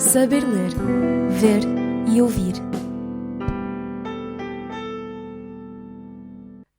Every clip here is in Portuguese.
Saber ler, ver e ouvir.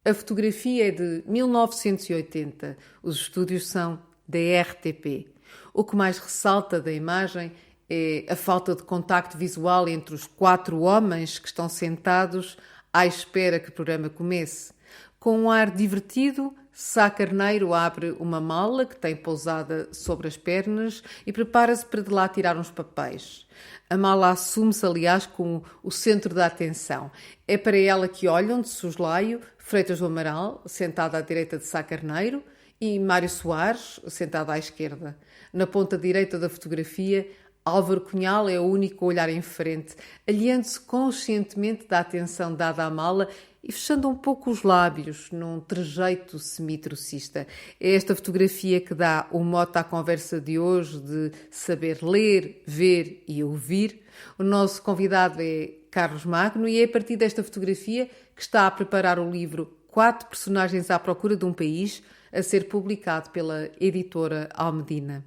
A fotografia é de 1980. Os estúdios são da RTP. O que mais ressalta da imagem é a falta de contacto visual entre os 4 homens que estão sentados à espera que o programa comece. Com um ar divertido, Sá Carneiro abre uma mala que tem pousada sobre as pernas e prepara-se para de lá tirar uns papéis. A mala assume-se, aliás, como o centro da atenção. É para ela que olham de soslaio Freitas do Amaral, sentado à direita de Sá Carneiro, e Mário Soares, sentado à esquerda. Na ponta direita da fotografia, Álvaro Cunhal é o único a olhar em frente, aliando-se conscientemente da atenção dada à mala e fechando um pouco os lábios num trejeito semi-trocista. É esta fotografia que dá o mote à conversa de hoje de saber ler, ver e ouvir. O nosso convidado é Carlos Magno e é a partir desta fotografia que está a preparar o livro 4 personagens à procura de um país, a ser publicado pela editora Almedina.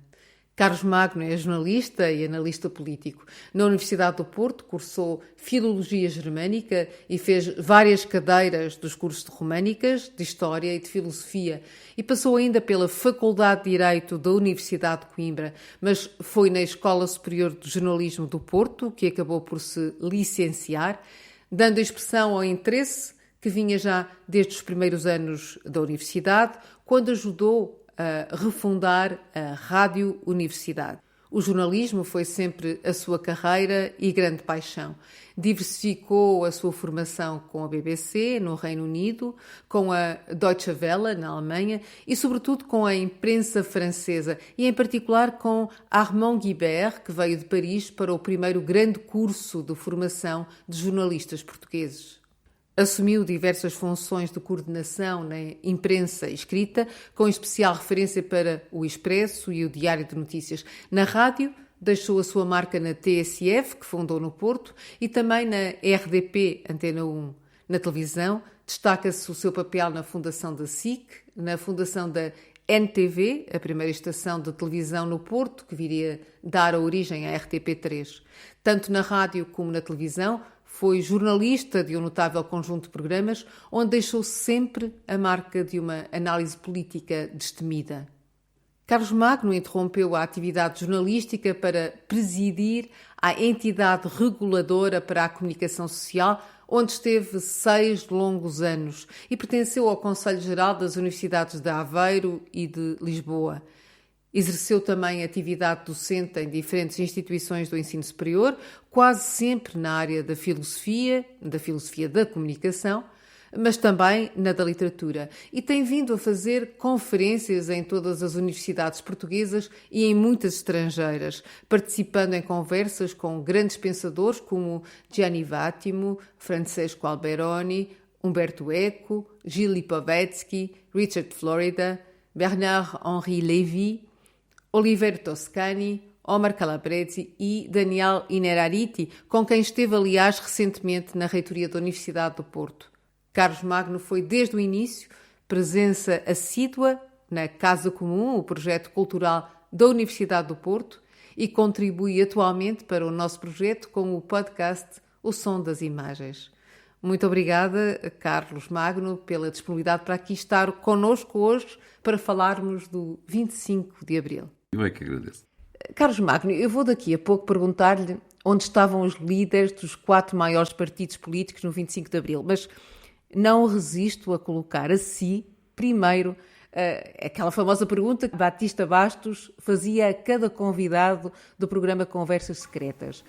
Carlos Magno é jornalista e analista político. Na Universidade do Porto cursou Filologia Germânica e fez várias cadeiras dos cursos de Românicas, de História e de Filosofia. E passou ainda pela Faculdade de Direito da Universidade de Coimbra, mas foi na Escola Superior de Jornalismo do Porto que acabou por se licenciar, dando expressão ao interesse que vinha já desde os primeiros anos da universidade, quando ajudou a refundar a Rádio Universidade. O jornalismo foi sempre a sua carreira e grande paixão. Diversificou a sua formação com a BBC, no Reino Unido, com a Deutsche Welle, na Alemanha, e sobretudo com a imprensa francesa, e em particular com Armand Guibert, que veio de Paris para o primeiro grande curso de formação de jornalistas portugueses. Assumiu diversas funções de coordenação na imprensa escrita, com especial referência para o Expresso e o Diário de Notícias. Na rádio, deixou a sua marca na TSF, que fundou no Porto, e também na RDP, Antena 1. Na televisão, destaca-se o seu papel na fundação da SIC, na fundação da NTV, a primeira estação de televisão no Porto, que viria dar a origem à RTP3. Tanto na rádio como na televisão, foi jornalista de um notável conjunto de programas, onde deixou sempre a marca de uma análise política destemida. Carlos Magno interrompeu a atividade jornalística para presidir a entidade reguladora para a comunicação social, onde esteve 6 longos anos e pertenceu ao Conselho Geral das Universidades de Aveiro e de Lisboa. Exerceu também atividade docente em diferentes instituições do ensino superior, quase sempre na área da filosofia da comunicação, mas também na da literatura. E tem vindo a fazer conferências em todas as universidades portuguesas e em muitas estrangeiras, participando em conversas com grandes pensadores como Gianni Vattimo, Francesco Alberoni, Umberto Eco, Gilles Lipovetsky, Richard Florida, Bernard-Henri Lévy, Oliverio Toscani, Omar Calabresi e Daniel Innerarity, com quem esteve, aliás, recentemente na reitoria da Universidade do Porto. Carlos Magno foi, desde o início, presença assídua na Casa Comum, o projeto cultural da Universidade do Porto, e contribui atualmente para o nosso projeto com o podcast O Som das Imagens. Muito obrigada, Carlos Magno, pela disponibilidade para aqui estar connosco hoje para falarmos do 25 de Abril. Eu é que agradeço. Carlos Magno, eu vou daqui a pouco perguntar-lhe onde estavam os líderes dos 4 maiores partidos políticos no 25 de Abril, mas não resisto a colocar a si, primeiro, aquela famosa pergunta que Batista Bastos fazia a cada convidado do programa Conversas Secretas.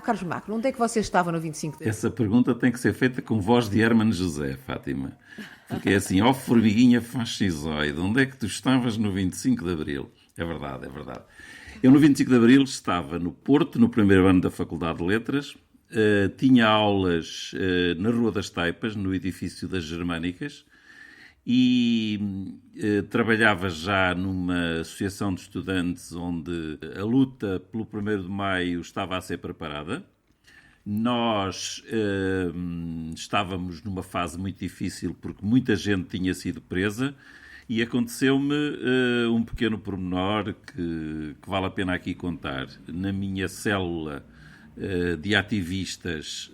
Carlos Magno, onde é que você estava no 25 de Abril? Essa pergunta tem que ser feita com voz de Hermano José, Fátima. Porque é assim, ó formiguinha fascisoide, onde é que tu estavas no 25 de Abril? É verdade, é verdade. Eu no 25 de Abril estava no Porto, no primeiro ano da Faculdade de Letras, tinha aulas na Rua das Taipas, no edifício das Germânicas, e trabalhava já numa associação de estudantes onde a luta pelo 1º de Maio estava a ser preparada. Nós estávamos numa fase muito difícil porque muita gente tinha sido presa E aconteceu-me um pequeno pormenor que vale a pena aqui contar. Na minha célula de ativistas,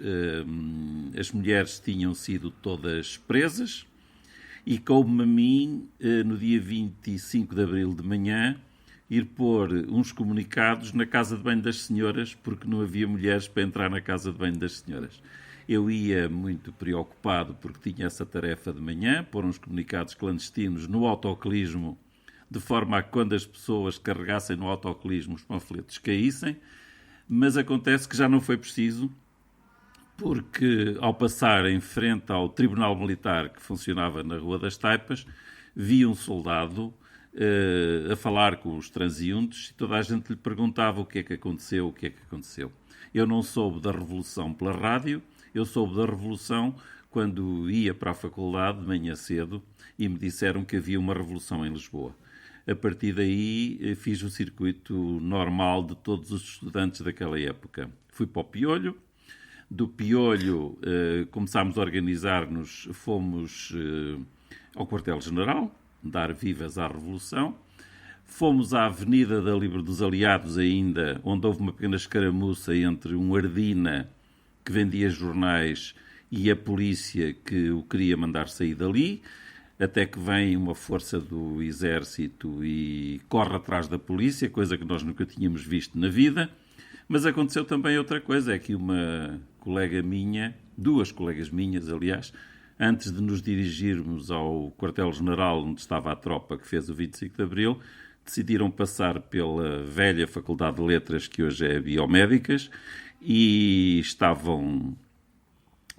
as mulheres tinham sido todas presas e coube-me a mim, no dia 25 de abril de manhã, ir pôr uns comunicados na casa de banho das senhoras, porque não havia mulheres para entrar na casa de banho das senhoras. Eu ia muito preocupado porque tinha essa tarefa de manhã, pôr uns comunicados clandestinos no autocolismo, de forma a que quando as pessoas carregassem no autocolismo os panfletos caíssem, mas acontece que já não foi preciso, porque ao passar em frente ao Tribunal Militar que funcionava na Rua das Taipas, vi um soldado a falar com os transeuntes e toda a gente lhe perguntava o que é que aconteceu, o que é que aconteceu. Eu não soube da Revolução pela rádio, eu soube da Revolução quando ia para a faculdade de manhã cedo e me disseram que havia uma revolução em Lisboa. A partir daí fiz o circuito normal de todos os estudantes daquela época. Fui para o Piolho, do Piolho começámos a organizar-nos, fomos ao Quartel-General, dar vivas à Revolução, fomos à Avenida dos Aliados ainda, onde houve uma pequena escaramuça entre um Ardina que vendia jornais e a polícia que o queria mandar sair dali, até que vem uma força do exército e corre atrás da polícia, coisa que nós nunca tínhamos visto na vida. Mas aconteceu também outra coisa, é que uma colega minha, duas colegas minhas, aliás, antes de nos dirigirmos ao quartel-general onde estava a tropa que fez o 25 de Abril, decidiram passar pela velha Faculdade de Letras, que hoje é Biomédicas, e estavam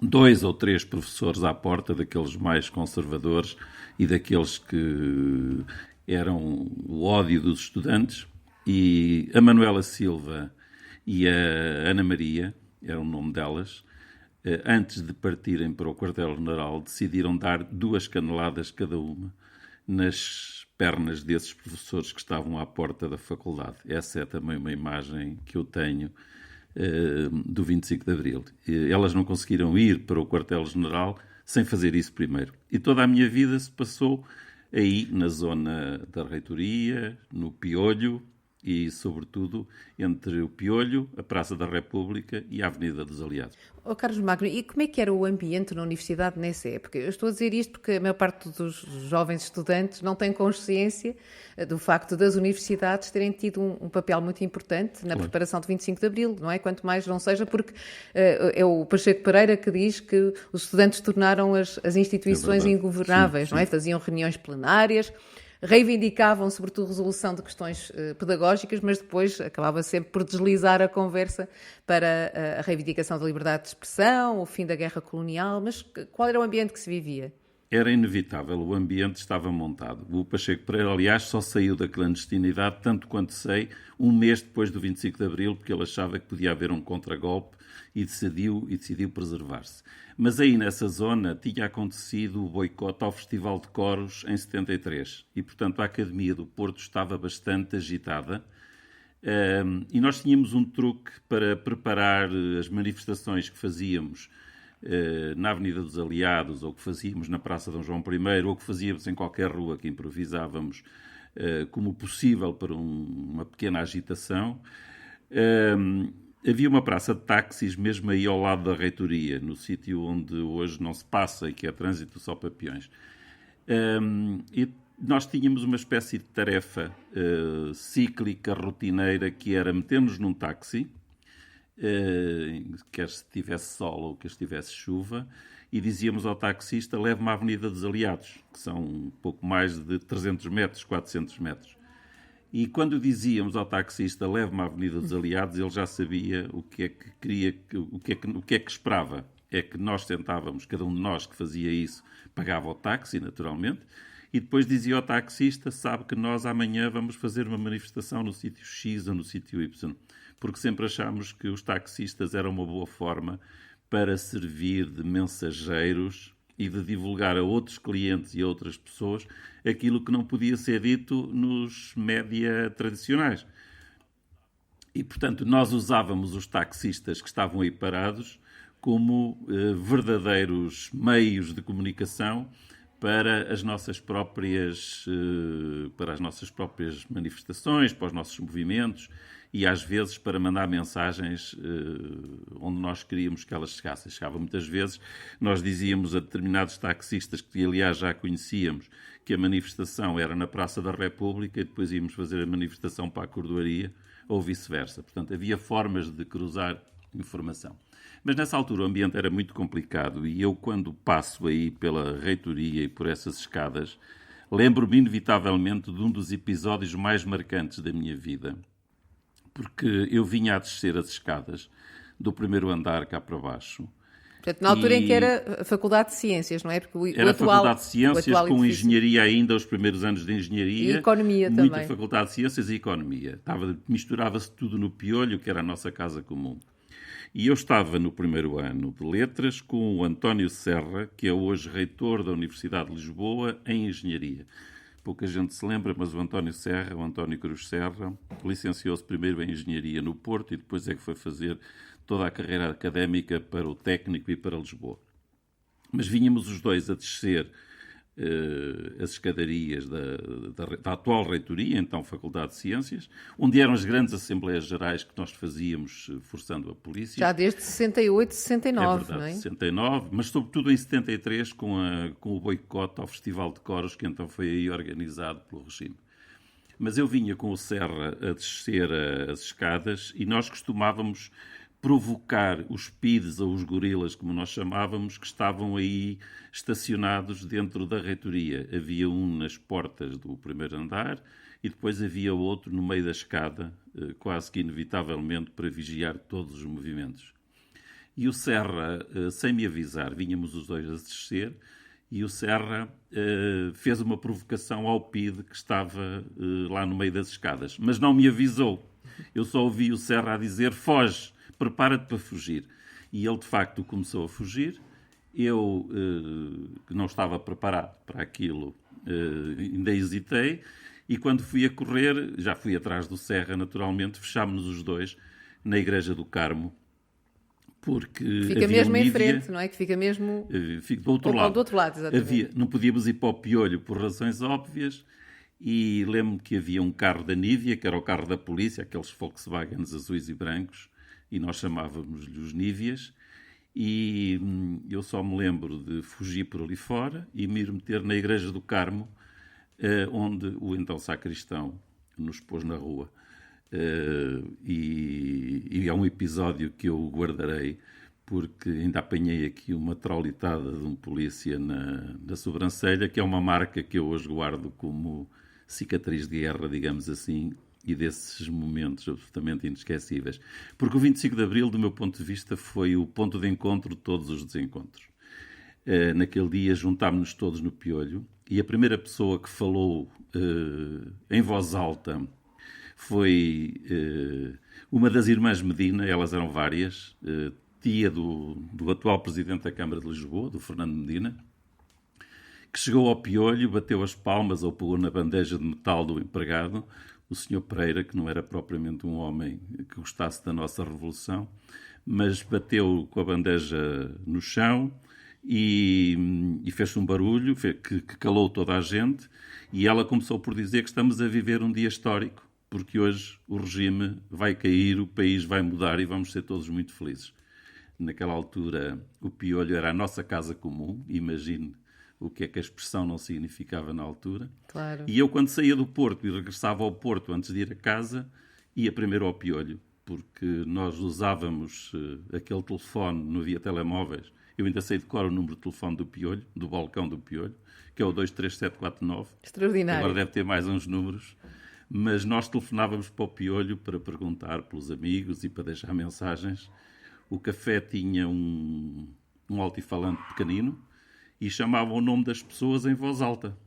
2 ou 3 professores à porta, daqueles mais conservadores e daqueles que eram o ódio dos estudantes, e a Manuela Silva e a Ana Maria, era o nome delas, antes de partirem para o quartel-general, decidiram dar 2 caneladas cada uma nas pernas desses professores que estavam à porta da faculdade. Essa é também uma imagem que eu tenho do 25 de Abril. Elas não conseguiram ir para o quartel-general sem fazer isso primeiro. E toda a minha vida se passou aí, na zona da reitoria, no Piolho e, sobretudo, entre o Piolho, a Praça da República e a Avenida dos Aliados. Carlos Magno, e como é que era o ambiente na universidade nessa época? Eu estou a dizer isto porque a maior parte dos jovens estudantes não tem consciência do facto das universidades terem tido um papel muito importante na preparação de 25 de Abril, não é? Quanto mais não seja porque é o Pacheco Pereira que diz que os estudantes tornaram as instituições ingovernáveis, sim, não é? Faziam reuniões plenárias, reivindicavam sobretudo resolução de questões pedagógicas, mas depois acabava sempre por deslizar a conversa para a reivindicação da liberdade de expressão, o fim da guerra colonial. Mas qual era o ambiente que se vivia? Era inevitável, o ambiente estava montado. O Pacheco Pereira, aliás, só saiu da clandestinidade, tanto quanto sei, um mês depois do 25 de Abril, porque ele achava que podia haver um contragolpe e decidiu preservar-se. Mas aí nessa zona tinha acontecido o boicote ao Festival de Coros em 73 e, portanto, a Academia do Porto estava bastante agitada e nós tínhamos um truque para preparar as manifestações que fazíamos na Avenida dos Aliados, ou que fazíamos na Praça Dom João I, ou que fazíamos em qualquer rua que improvisávamos como possível para uma pequena agitação. Havia uma praça de táxis mesmo aí ao lado da reitoria, no sítio onde hoje não se passa e que é trânsito só para peões. E nós tínhamos uma espécie de tarefa cíclica, rotineira, que era meter-nos num táxi, quer se tivesse sol ou quer se tivesse chuva, e dizíamos ao taxista: leve-me à Avenida dos Aliados, que são um pouco mais de 300 metros, 400 metros. E quando dizíamos ao taxista: leve-me à Avenida dos Aliados, ele já sabia o que é que queria, o que é que esperava. É que nós sentávamos, cada um de nós que fazia isso pagava o táxi, naturalmente, e depois dizia ao taxista: sabe que nós amanhã vamos fazer uma manifestação no sítio X ou no sítio Y, porque sempre achámos que os taxistas eram uma boa forma para servir de mensageiros e de divulgar a outros clientes e a outras pessoas aquilo que não podia ser dito nos média tradicionais. E, portanto, nós usávamos os taxistas que estavam aí parados como verdadeiros meios de comunicação para as nossas próprias manifestações, para os nossos movimentos e às vezes para mandar mensagens onde nós queríamos que elas chegassem. Chegava muitas vezes, nós dizíamos a determinados taxistas, que aliás já conhecíamos, que a manifestação era na Praça da República e depois íamos fazer a manifestação para a Cordoaria ou vice-versa. Portanto, havia formas de cruzar informação. Mas nessa altura o ambiente era muito complicado e eu, quando passo aí pela reitoria e por essas escadas, lembro-me inevitavelmente de um dos episódios mais marcantes da minha vida. Porque eu vinha a descer as escadas do primeiro andar cá para baixo. Portanto, na altura em que era a Faculdade de Ciências, não é? Porque era a Faculdade de Ciências, com engenharia ainda, os primeiros anos de engenharia. E economia muita também. Faculdade de Ciências e economia. Misturava-se tudo no piolho, que era a nossa casa comum. E eu estava no primeiro ano de Letras com o António Serra, que é hoje reitor da Universidade de Lisboa, em engenharia. Pouca gente se lembra, mas o António Serra, o António Cruz Serra, licenciou-se primeiro em Engenharia no Porto e depois é que foi fazer toda a carreira académica para o técnico e para Lisboa. Mas vínhamos os dois a descer as escadarias da atual reitoria, então Faculdade de Ciências, onde eram as grandes Assembleias Gerais que nós fazíamos forçando a polícia. Já desde 68, 69, é verdade, não é? 69, mas sobretudo em 73 com o boicote ao Festival de Coros, que então foi aí organizado pelo regime. Mas eu vinha com o Serra a descer as escadas e nós costumávamos provocar os PIDs ou os gorilas, como nós chamávamos, que estavam aí estacionados dentro da reitoria. Havia um nas portas do primeiro andar e depois havia outro no meio da escada, quase que inevitavelmente para vigiar todos os movimentos. E o Serra, sem me avisar, vínhamos os dois a descer, e o Serra fez uma provocação ao PID que estava lá no meio das escadas, mas não me avisou. Eu só ouvi o Serra a dizer: foge, prepara-te para fugir. E ele, de facto, começou a fugir. Eu, que não estava preparado para aquilo, ainda hesitei. E quando fui a correr, já fui atrás do Serra, naturalmente, fechámos-nos os dois na Igreja do Carmo. Porque fica mesmo em frente, não é? Que fica mesmo fica do outro lado. Do outro lado, exatamente. Não podíamos ir para o piolho por razões óbvias. E lembro-me que havia um carro da Nívia, que era o carro da polícia, aqueles Volkswagens azuis e brancos, e nós chamávamos-lhe os Nívias, e eu só me lembro de fugir por ali fora e me ir meter na Igreja do Carmo, onde o então sacristão nos pôs na rua. E é um episódio que eu guardarei, porque ainda apanhei aqui uma traulitada de um polícia na sobrancelha, que é uma marca que eu hoje guardo como cicatriz de guerra, digamos assim, e desses momentos absolutamente inesquecíveis. Porque o 25 de Abril, do meu ponto de vista, foi o ponto de encontro de todos os desencontros. Naquele dia juntámos-nos todos no piolho e a primeira pessoa que falou em voz alta foi uma das irmãs Medina, elas eram várias, tia do atual presidente da Câmara de Lisboa, do Fernando Medina, que chegou ao piolho, bateu as palmas ou pegou na bandeja de metal do empregado, o Sr. Pereira, que não era propriamente um homem que gostasse da nossa revolução, mas bateu com a bandeja no chão e fez um barulho que calou toda a gente, e ela começou por dizer que estamos a viver um dia histórico, porque hoje o regime vai cair, o país vai mudar e vamos ser todos muito felizes. Naquela altura, o piolho era a nossa casa comum, imagine o que é que a expressão não significava na altura. Claro. E eu, quando saía do Porto e regressava ao Porto antes de ir a casa, ia primeiro ao piolho, porque nós usávamos aquele telefone, não havia telemóveis. Eu ainda sei de cor o número de telefone do piolho, do balcão do piolho, que é o 23749. Extraordinário. Agora deve ter mais uns números. Mas nós telefonávamos para o piolho para perguntar pelos amigos e para deixar mensagens. O café tinha um altifalante pequenino e chamavam o nome das pessoas em voz alta.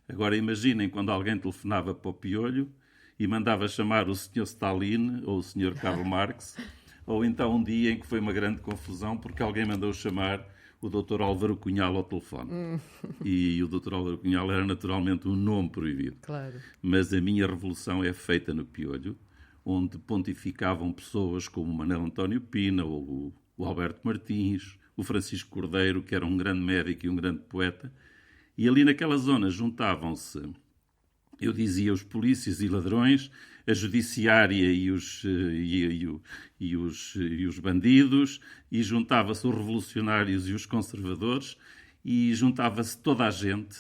Agora imaginem quando alguém telefonava para o piolho e mandava chamar o Sr. Stalin ou o Sr. Karl Marx, ou então um dia em que foi uma grande confusão porque alguém mandou chamar o Dr. Álvaro Cunhal ao telefone. E o Dr. Álvaro Cunhal era naturalmente um nome proibido. Claro. Mas a minha revolução é feita no piolho, onde pontificavam pessoas como o Manuel António Pina, ou o Alberto Martins, o Francisco Cordeiro, que era um grande médico e um grande poeta, E ali naquela zona juntavam-se, eu dizia, os polícias e ladrões, a judiciária e os bandidos, e juntava-se os revolucionários e os conservadores, e juntava-se toda a gente,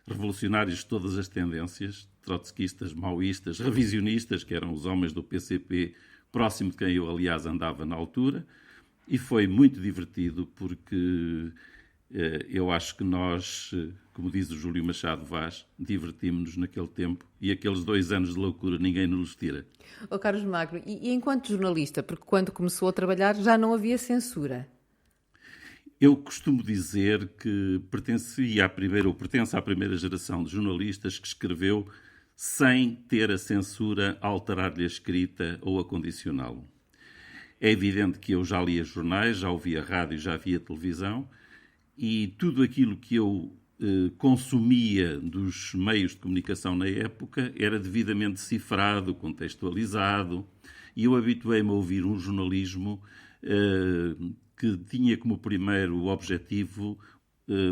revolucionários de todas as tendências, trotskistas, maoístas, revisionistas, que eram os homens do PCP, próximo de quem eu, aliás, andava na altura, e foi muito divertido porque eu acho que nós, como diz o Júlio Machado Vaz, divertimos-nos naquele tempo e aqueles 2 anos de loucura ninguém nos tira. Carlos Magno, e enquanto jornalista, porque quando começou a trabalhar já não havia censura? Eu costumo dizer que pertence à primeira geração de jornalistas que escreveu sem ter a censura a alterar-lhe a escrita ou a condicioná-lo. É evidente que eu já lia jornais, já ouvia rádio, já via televisão, e tudo aquilo que eu consumia dos meios de comunicação na época era devidamente cifrado, contextualizado, e eu habituei-me a ouvir um jornalismo que tinha como primeiro objetivo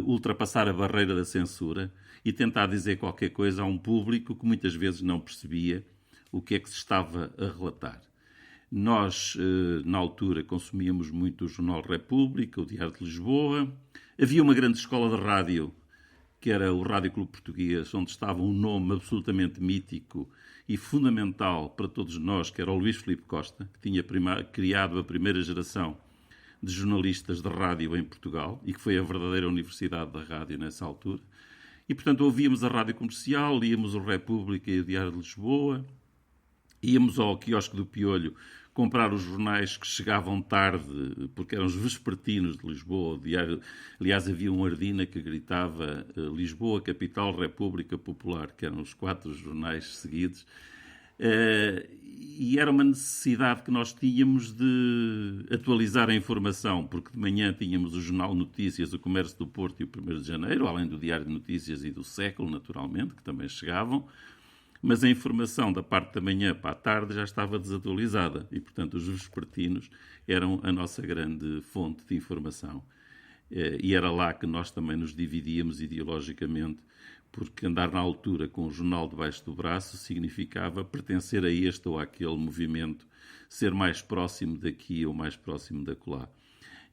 ultrapassar a barreira da censura e tentar dizer qualquer coisa a um público que muitas vezes não percebia o que é que se estava a relatar. Nós, na altura, consumíamos muito o Jornal República, o Diário de Lisboa. Havia uma grande escola de rádio, que era o Rádio Clube Português, onde estava um nome absolutamente mítico e fundamental para todos nós, que era o Luís Filipe Costa, que tinha criado a primeira geração de jornalistas de rádio em Portugal e que foi a verdadeira universidade da rádio nessa altura. E, portanto, ouvíamos a rádio comercial, líamos o República e o Diário de Lisboa, íamos ao quiosque do Piolho comprar os jornais que chegavam tarde, porque eram os vespertinos de Lisboa. O diário, aliás, havia um Ardina que gritava Lisboa, Capital, República Popular, que eram os 4 jornais seguidos. E era uma necessidade que nós tínhamos de atualizar a informação, porque de manhã tínhamos o Jornal Notícias, o Comércio do Porto e o 1º de Janeiro, além do Diário de Notícias e do Século, naturalmente, que também chegavam. Mas a informação da parte da manhã para a tarde já estava desatualizada e, portanto, os vespertinos eram a nossa grande fonte de informação. E era lá que nós também nos dividíamos ideologicamente, porque andar na altura com o jornal debaixo do braço significava pertencer a este ou àquele movimento, ser mais próximo daqui ou mais próximo dacolá.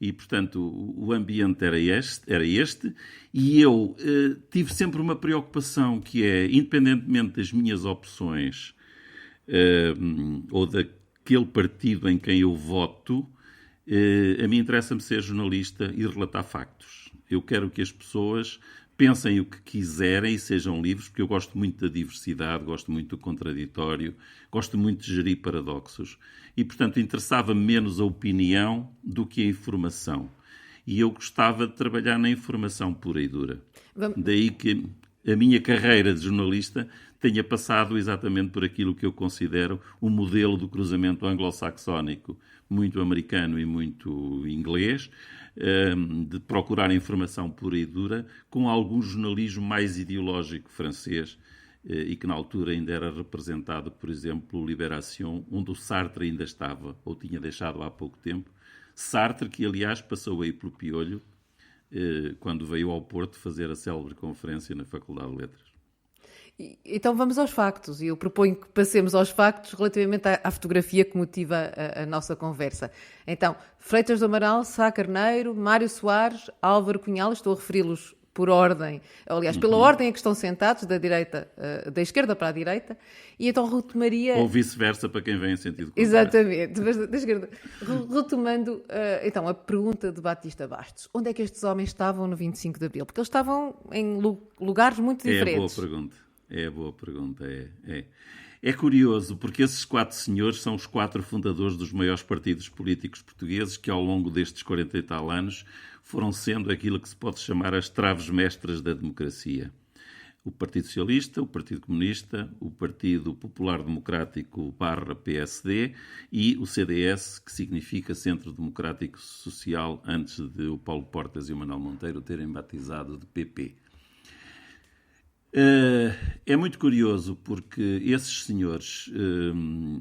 E, portanto, o ambiente era este e eu tive sempre uma preocupação que é, independentemente das minhas opções ou daquele partido em quem eu voto, a mim interessa-me ser jornalista e relatar factos. Eu quero que as pessoas pensem o que quiserem e sejam livres, porque eu gosto muito da diversidade, gosto muito do contraditório, gosto muito de gerir paradoxos. E, portanto, interessava-me menos a opinião do que a informação. E eu gostava de trabalhar na informação pura e dura. Daí que a minha carreira de jornalista tenha passado exatamente por aquilo que eu considero o modelo do cruzamento anglo-saxónico, muito americano e muito inglês, de procurar informação pura e dura, com algum jornalismo mais ideológico francês, e que na altura ainda era representado, por exemplo, o Libération, onde o Sartre ainda estava, ou tinha deixado há pouco tempo. Sartre, que aliás passou aí pelo Piolho, quando veio ao Porto fazer a célebre conferência na Faculdade de Letras. Então vamos aos factos, e eu proponho que passemos aos factos relativamente à fotografia que motiva a nossa conversa. Então, Freitas do Amaral, Sá Carneiro, Mário Soares, Álvaro Cunhal, estou a referi-los por ordem, aliás, pela ordem em que estão sentados, da esquerda para a direita, e então retomaria... Ou vice-versa, para quem vem em sentido contrário. Exatamente, da esquerda. Retomando, então, a pergunta de Batista Bastos. Onde é que estes homens estavam no 25 de Abril? Porque eles estavam em lugares muito diferentes. É boa pergunta. É curioso, porque esses 4 senhores são os 4 fundadores dos maiores partidos políticos portugueses que, ao longo destes 40 e tal anos, foram sendo aquilo que se pode chamar as traves mestras da democracia. O Partido Socialista, o Partido Comunista, o Partido Popular Democrático / PSD e o CDS, que significa Centro Democrático Social, antes de o Paulo Portas e o Manuel Monteiro terem batizado de PP. É muito curioso porque esses senhores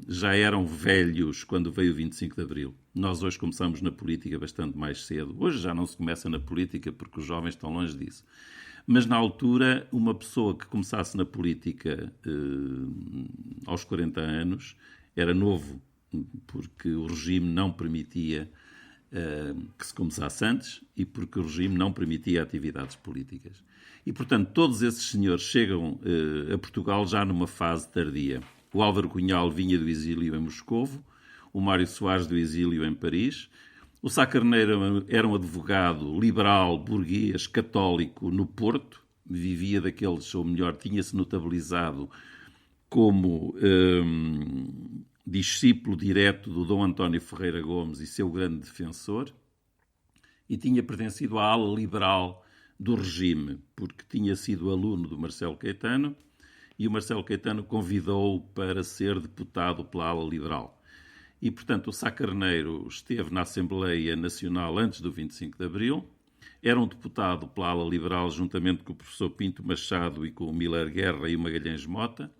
já eram velhos quando veio o 25 de Abril. Nós hoje começamos na política bastante mais cedo. Hoje já não se começa na política porque os jovens estão longe disso. Mas na altura, uma pessoa que começasse na política aos 40 anos era novo, porque o regime não permitia que se começasse antes e porque o regime não permitia atividades políticas. E, portanto, todos esses senhores chegam a Portugal já numa fase tardia. O Álvaro Cunhal vinha do exílio em Moscovo, o Mário Soares do exílio em Paris. O Sá Carneiro era um advogado liberal, burguês, católico no Porto, vivia daqueles, ou melhor, tinha-se notabilizado como discípulo direto do Dom António Ferreira Gomes e seu grande defensor, e tinha pertencido à ala liberal do regime, porque tinha sido aluno do Marcelo Caetano, e o Marcelo Caetano convidou-o para ser deputado pela ala liberal. E, portanto, o Sá Carneiro esteve na Assembleia Nacional antes do 25 de Abril, era um deputado pela ala liberal juntamente com o professor Pinto Machado e com o Miller Guerra e o Magalhães Mota,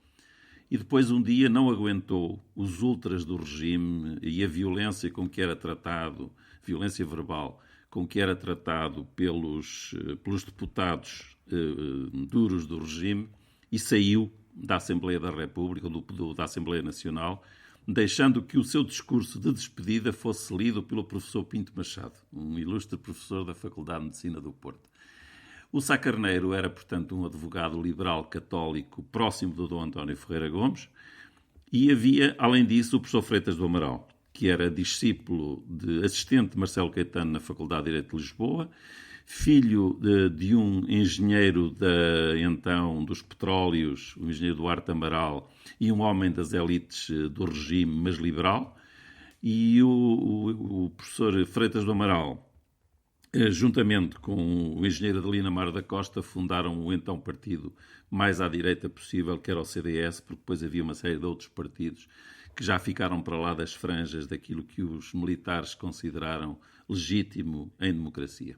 e depois um dia não aguentou os ultras do regime e a violência com que era tratado, violência verbal, com que era tratado pelos deputados duros do regime, e saiu da Assembleia da República, da Assembleia Nacional, deixando que o seu discurso de despedida fosse lido pelo professor Pinto Machado, um ilustre professor da Faculdade de Medicina do Porto. O Sá Carneiro era, portanto, um advogado liberal católico próximo do Dom António Ferreira Gomes, e havia, além disso, o professor Freitas do Amaral, que era discípulo de assistente de Marcelo Caetano na Faculdade de Direito de Lisboa, filho de um engenheiro dos petróleos, o engenheiro Duarte Amaral, e um homem das elites do regime, mas liberal. E o professor Freitas do Amaral, juntamente com o engenheiro Adelino Amaro da Costa, fundaram o então partido mais à direita possível, que era o CDS, porque depois havia uma série de outros partidos que já ficaram para lá das franjas daquilo que os militares consideraram legítimo em democracia.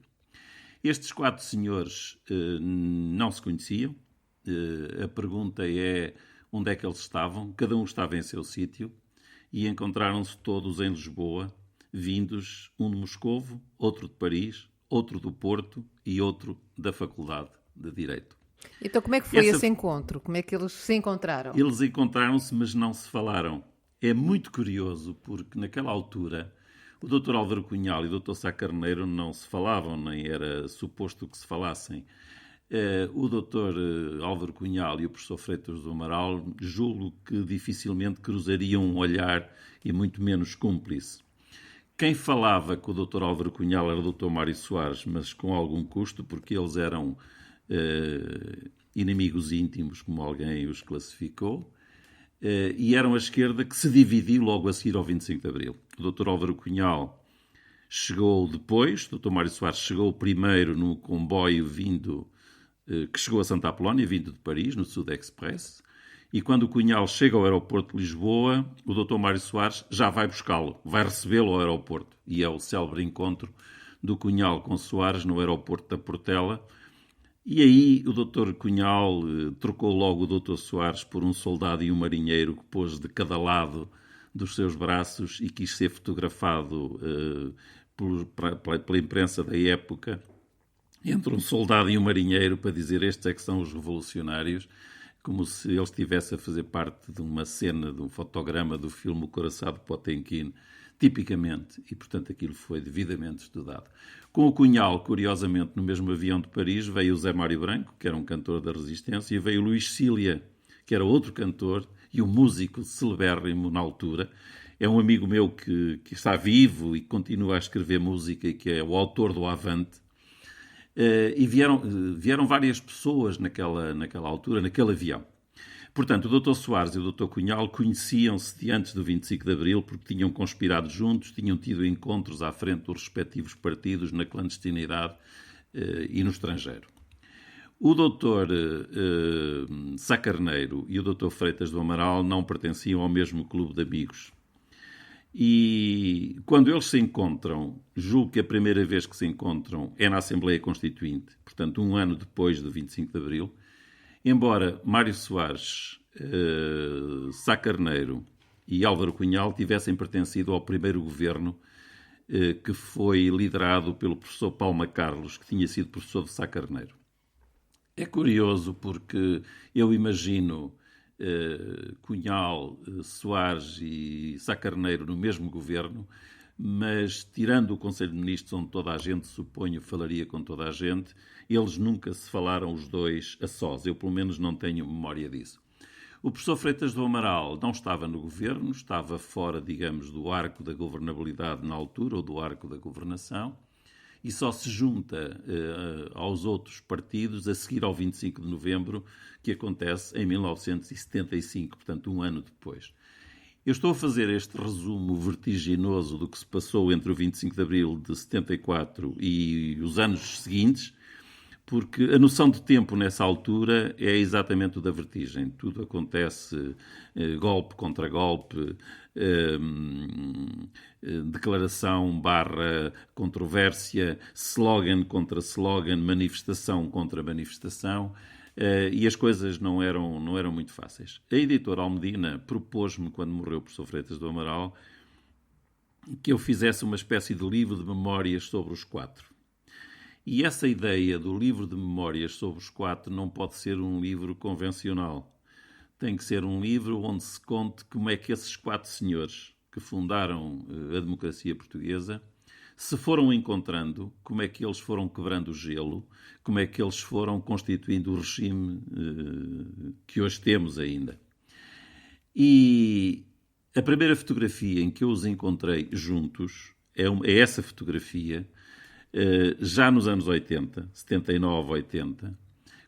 Estes 4 senhores não se conheciam. A pergunta é onde é que eles estavam. Cada um estava em seu sítio e encontraram-se todos em Lisboa, vindos, um de Moscovo, outro de Paris, outro do Porto e outro da Faculdade de Direito. Então como é que foi esse encontro? Como é que eles se encontraram? Eles encontraram-se, mas não se falaram. É muito curioso, porque naquela altura o Dr. Álvaro Cunhal e o Dr. Sá Carneiro não se falavam, nem era suposto que se falassem. O Dr. Álvaro Cunhal e o professor Freitas do Amaral julgo que dificilmente cruzariam um olhar e muito menos cúmplice. Quem falava com o Dr. Álvaro Cunhal era o Dr. Mário Soares, mas com algum custo, porque eles eram inimigos íntimos, como alguém os classificou, e eram a esquerda que se dividiu logo a seguir ao 25 de Abril. O Dr. Álvaro Cunhal chegou depois, o Dr. Mário Soares chegou primeiro no comboio que chegou a Santa Apolónia, vindo de Paris, no Sud Express, e quando o Cunhal chega ao aeroporto de Lisboa, o Dr. Mário Soares já vai buscá-lo, vai recebê-lo ao aeroporto, e é o célebre encontro do Cunhal com Soares no aeroporto da Portela. E aí o Dr. Cunhal trocou logo o Dr. Soares por um soldado e um marinheiro que pôs de cada lado dos seus braços e quis ser fotografado pela imprensa da época entre um soldado e um marinheiro para dizer estes é que são os revolucionários, como se ele estivesse a fazer parte de uma cena, de um fotograma do filme O Coração de Potemkin, tipicamente, e portanto aquilo foi devidamente estudado. Com o Cunhal, curiosamente, no mesmo avião de Paris, veio o Zé Mário Branco, que era um cantor da Resistência, e veio o Luís Cília, que era outro cantor e um músico celebérrimo na altura. É um amigo meu que está vivo e continua a escrever música e que é o autor do Avante. E vieram várias pessoas naquela altura, naquele avião. Portanto, o Dr. Soares e o Dr. Cunhal conheciam-se de antes do 25 de Abril porque tinham conspirado juntos, tinham tido encontros à frente dos respectivos partidos na clandestinidade e no estrangeiro. O Dr. Sá Carneiro e o Dr. Freitas do Amaral não pertenciam ao mesmo clube de amigos. E quando eles se encontram, julgo que a primeira vez que se encontram é na Assembleia Constituinte, portanto, um ano depois do 25 de Abril, embora Mário Soares, Sá Carneiro e Álvaro Cunhal tivessem pertencido ao primeiro governo que foi liderado pelo professor Palma Carlos, que tinha sido professor de Sá Carneiro. É curioso porque eu imagino Cunhal, Soares e Sá Carneiro no mesmo governo, mas tirando o Conselho de Ministros, onde toda a gente, suponho, falaria com toda a gente, eles nunca se falaram os dois a sós. Eu, pelo menos, não tenho memória disso. O professor Freitas do Amaral não estava no governo, estava fora, digamos, do arco da governabilidade na altura, ou do arco da governação, e só se junta aos outros partidos a seguir ao 25 de novembro, que acontece em 1975, portanto, um ano depois. Eu estou a fazer este resumo vertiginoso do que se passou entre o 25 de abril de 74 e os anos seguintes, porque a noção de tempo nessa altura é exatamente o da vertigem. Tudo acontece golpe contra golpe, declaração barra controvérsia, slogan contra slogan, manifestação contra manifestação, e as coisas não eram muito fáceis. A editora Almedina propôs-me, quando morreu o professor Freitas do Amaral, que eu fizesse uma espécie de livro de memórias sobre os quatro. E essa ideia do livro de memórias sobre os quatro não pode ser um livro convencional. Tem que ser um livro onde se conte como é que esses quatro senhores que fundaram a democracia portuguesa se foram encontrando, como é que eles foram quebrando o gelo, como é que eles foram constituindo o regime que hoje temos ainda. E a primeira fotografia em que eu os encontrei juntos é essa fotografia, já nos anos 80, 79, 80,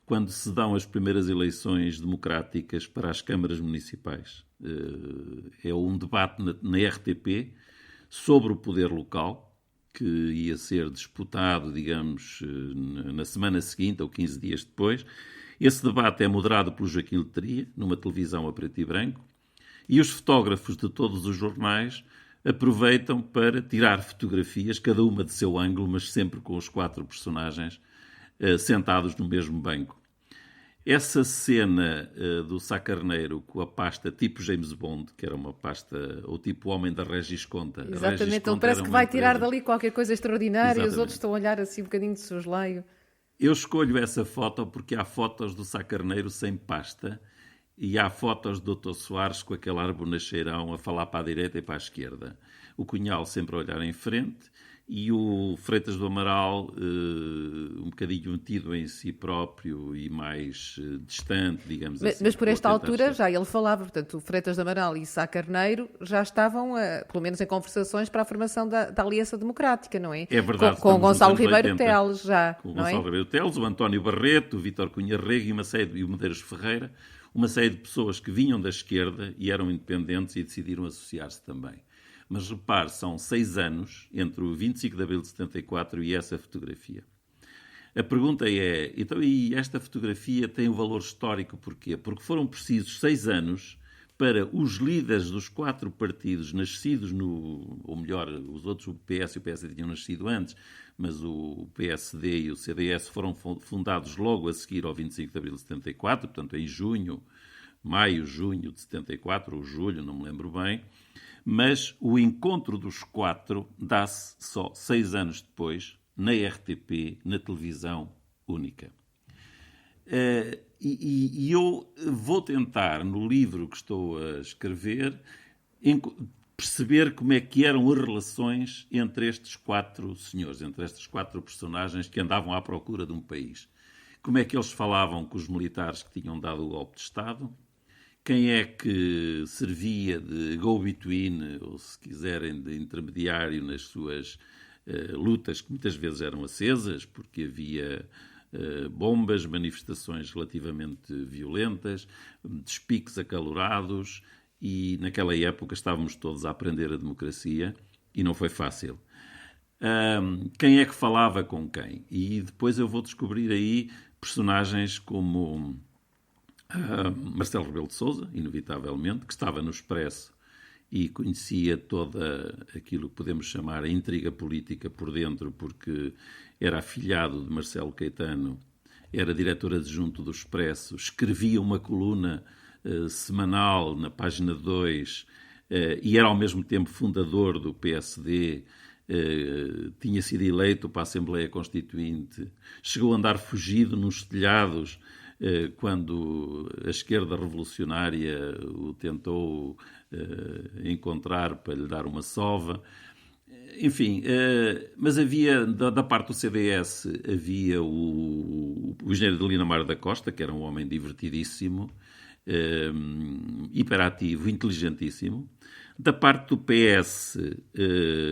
quando se dão as primeiras eleições democráticas para as câmaras municipais. É um debate na RTP sobre o poder local, que ia ser disputado, digamos, na semana seguinte ou 15 dias depois. Esse debate é moderado pelo Joaquim Letria, numa televisão a preto e branco, e os fotógrafos de todos os jornais aproveitam para tirar fotografias, cada uma de seu ângulo, mas sempre com os quatro personagens sentados no mesmo banco. Essa cena do Sá Carneiro com a pasta tipo James Bond, que era uma pasta, ou tipo Homem da Régis Conta. Exatamente, ele parece que vai tirar dali qualquer coisa extraordinária. Exatamente. E os outros estão a olhar assim um bocadinho de soslaio. Eu escolho essa foto porque há fotos do Sá Carneiro sem pasta e há fotos do Dr. Soares com aquele ar bonacheirão a falar para a direita e para a esquerda. O Cunhal sempre a olhar em frente e o Freitas do Amaral um bocadinho metido em si próprio e mais distante, digamos assim. Mas por esta altura já ele falava, portanto, o Freitas do Amaral e Sá Carneiro já estavam, pelo menos em conversações, para a formação da Aliança Democrática, não é? É verdade. Com o Gonçalo Ribeiro Teles já, com o não Gonçalo é? Ribeiro Teles, o António Barreto, o Vítor Cunha Rego e o Medeiros Ferreira, uma série de pessoas que vinham da esquerda e eram independentes e decidiram associar-se também. Mas repare, são 6 anos entre o 25 de abril de 74 e essa fotografia. A pergunta é, então, e esta fotografia tem um valor histórico porquê? Porque foram precisos 6 anos para os líderes dos 4 partidos nascidos ou melhor, os outros, o PS e o PSD tinham nascido antes, mas o PSD e o CDS foram fundados logo a seguir ao 25 de abril de 74, portanto em maio, junho de 74, ou julho, não me lembro bem, mas o encontro dos 4 dá-se só 6 anos depois, na RTP, na televisão única. E eu vou tentar, no livro que estou a escrever, perceber como é que eram as relações entre estes 4 senhores, entre estes 4 personagens que andavam à procura de um país. Como é que eles falavam com os militares que tinham dado o golpe de Estado? Quem é que servia de go-between, ou se quiserem, de intermediário nas suas lutas, que muitas vezes eram acesas, porque havia bombas, manifestações relativamente violentas, despiques acalorados, e naquela época estávamos todos a aprender a democracia, e não foi fácil. Quem é que falava com quem? E depois eu vou descobrir aí personagens como Marcelo Rebelo de Sousa, inevitavelmente, que estava no Expresso e conhecia toda aquilo que podemos chamar a intriga política por dentro, porque era afilhado de Marcelo Caetano, era diretor adjunto do Expresso, escrevia uma coluna semanal na página 2 e era ao mesmo tempo fundador do PSD, tinha sido eleito para a Assembleia Constituinte, chegou a andar fugido nos telhados quando a esquerda revolucionária o tentou encontrar para lhe dar uma sova. Enfim, mas havia, da parte do CDS, havia o engenheiro de Linamar da Costa, que era um homem divertidíssimo, hiperativo, inteligentíssimo. Da parte do PS,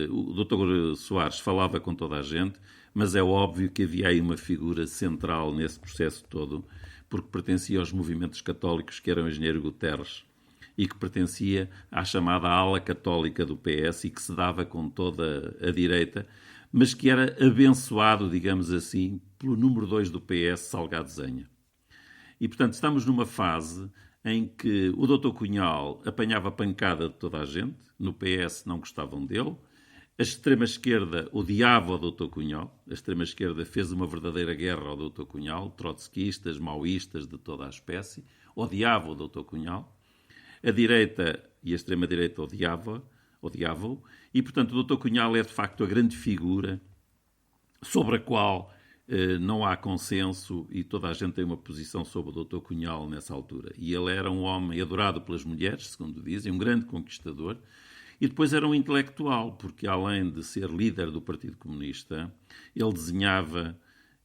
o Dr. Soares falava com toda a gente, mas é óbvio que havia aí uma figura central nesse processo todo, porque pertencia aos movimentos católicos, que era o engenheiro Guterres, e que pertencia à chamada ala católica do PS e que se dava com toda a direita, mas que era abençoado, digamos assim, pelo número 2 do PS, Salgado Zenha. E, portanto, estamos numa fase em que o Dr. Cunhal apanhava pancada de toda a gente, no PS não gostavam dele, a extrema-esquerda odiava o Dr. Cunhal, a extrema-esquerda fez uma verdadeira guerra ao Dr. Cunhal, trotskistas, maoístas de toda a espécie, odiava o Dr. Cunhal, a direita e a extrema-direita odiavam-o, e, portanto, o Dr. Cunhal é, de facto, a grande figura sobre a qual não há consenso e toda a gente tem uma posição sobre o Dr. Cunhal nessa altura. E ele era um homem adorado pelas mulheres, segundo dizem, um grande conquistador, e depois era um intelectual, porque além de ser líder do Partido Comunista, ele desenhava,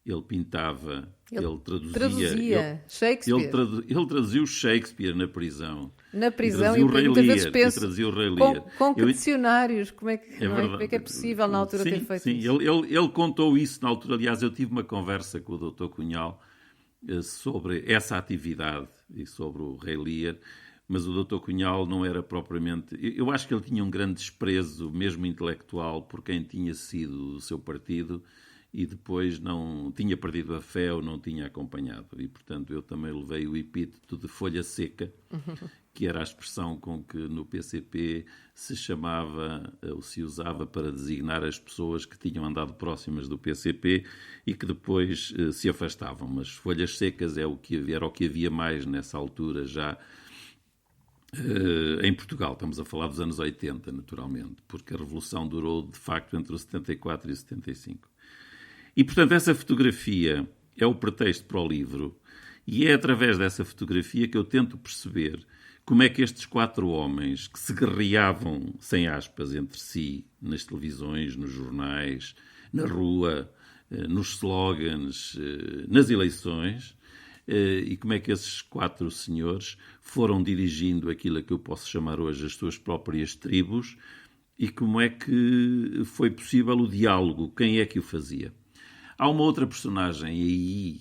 ele pintava, ele traduzia Shakespeare. Ele traduziu Shakespeare na prisão. Na prisão, e muitas vezes penso, traduzia o Rei Lear. Com que dicionários, como é que é possível na altura sim, ter feito sim. isso? Ele contou isso na altura. Aliás, eu tive uma conversa com o Dr. Cunhal sobre essa atividade e sobre o Rei Lear, mas o Dr. Cunhal não era propriamente... Eu acho que ele tinha um grande desprezo, mesmo intelectual, por quem tinha sido o seu partido e depois não tinha perdido a fé ou não tinha acompanhado. E, portanto, eu também levei o epíteto de folha seca, que era a expressão com que no PCP se chamava ou se usava para designar as pessoas que tinham andado próximas do PCP e que depois se afastavam. Mas folhas secas era o que havia mais nessa altura já em Portugal. Estamos a falar dos anos 80, naturalmente, porque a Revolução durou, de facto, entre o 74 e o 75. E, portanto, essa fotografia é o pretexto para o livro e é através dessa fotografia que eu tento perceber como é que estes 4 homens que se guerreavam, sem aspas, entre si, nas televisões, nos jornais, na rua, nos slogans, nas eleições, e como é que esses 4 senhores foram dirigindo aquilo a que eu posso chamar hoje as suas próprias tribos e como é que foi possível o diálogo, quem é que o fazia. Há uma outra personagem aí,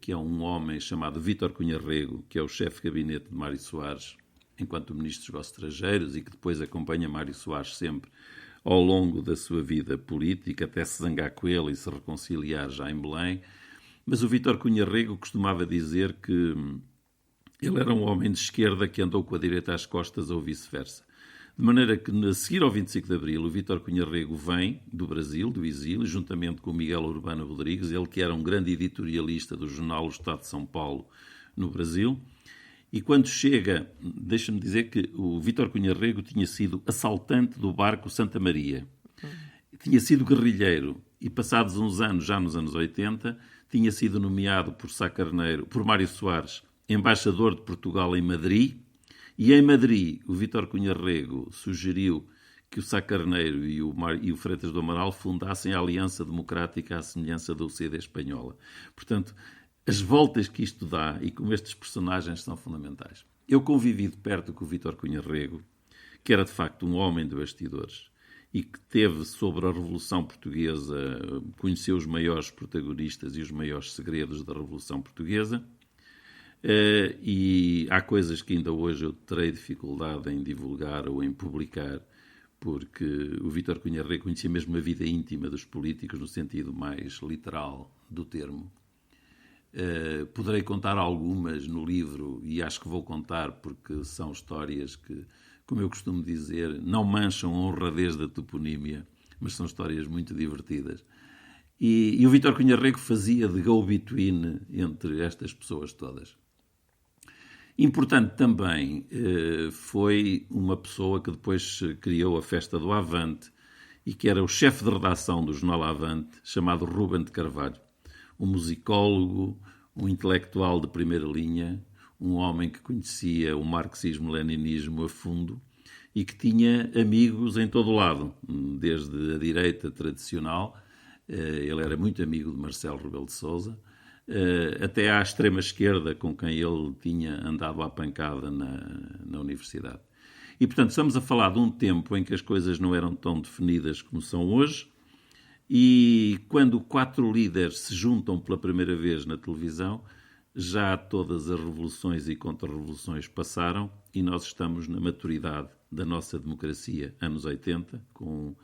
que é um homem chamado Vítor Cunha Rego, que é o chefe de gabinete de Mário Soares, enquanto Ministro dos Negócios Estrangeiros, e que depois acompanha Mário Soares sempre ao longo da sua vida política, até se zangar com ele e se reconciliar já em Belém. Mas o Vítor Cunha Rego costumava dizer que ele era um homem de esquerda que andou com a direita às costas ou vice-versa. De maneira que, a seguir ao 25 de Abril, o Vítor Cunha Rego vem do Brasil, do exílio, juntamente com o Miguel Urbano Rodrigues, ele que era um grande editorialista do jornal O Estado de São Paulo, no Brasil. E quando chega, deixa-me dizer que o Vítor Cunha Rego tinha sido assaltante do barco Santa Maria. Tinha sido guerrilheiro e, passados uns anos, já nos anos 80, tinha sido nomeado por Mário Soares, embaixador de Portugal em Madrid. E em Madrid, o Vítor Cunha Rego sugeriu que o Sá Carneiro e o Freitas do Amaral fundassem a Aliança Democrática à semelhança da UCD espanhola. Portanto, as voltas que isto dá e como estes personagens são fundamentais. Eu convivi de perto com o Vítor Cunha Rego, que era de facto um homem de bastidores e que teve sobre a Revolução Portuguesa, conheceu os maiores protagonistas e os maiores segredos da Revolução Portuguesa. E há coisas que ainda hoje eu terei dificuldade em divulgar ou em publicar, porque o Vítor Cunha Rego conhecia mesmo a vida íntima dos políticos no sentido mais literal do termo. Poderei contar algumas no livro e acho que vou contar porque são histórias que, como eu costumo dizer, não mancham a honradez da toponímia, mas são histórias muito divertidas. E o Vítor Cunha Rego fazia de go-between entre estas pessoas todas. Importante também foi uma pessoa que depois criou a Festa do Avante e que era o chefe de redação do jornal Avante, chamado Rúben de Carvalho, um musicólogo, um intelectual de primeira linha, um homem que conhecia o marxismo-leninismo a fundo e que tinha amigos em todo o lado, desde a direita tradicional, ele era muito amigo de Marcelo Rebelo de Sousa, até à extrema-esquerda com quem ele tinha andado à pancada na universidade. E, portanto, estamos a falar de um tempo em que as coisas não eram tão definidas como são hoje, e quando 4 líderes se juntam pela primeira vez na televisão, já todas as revoluções e contra-revoluções passaram e nós estamos na maturidade da nossa democracia, anos 80, com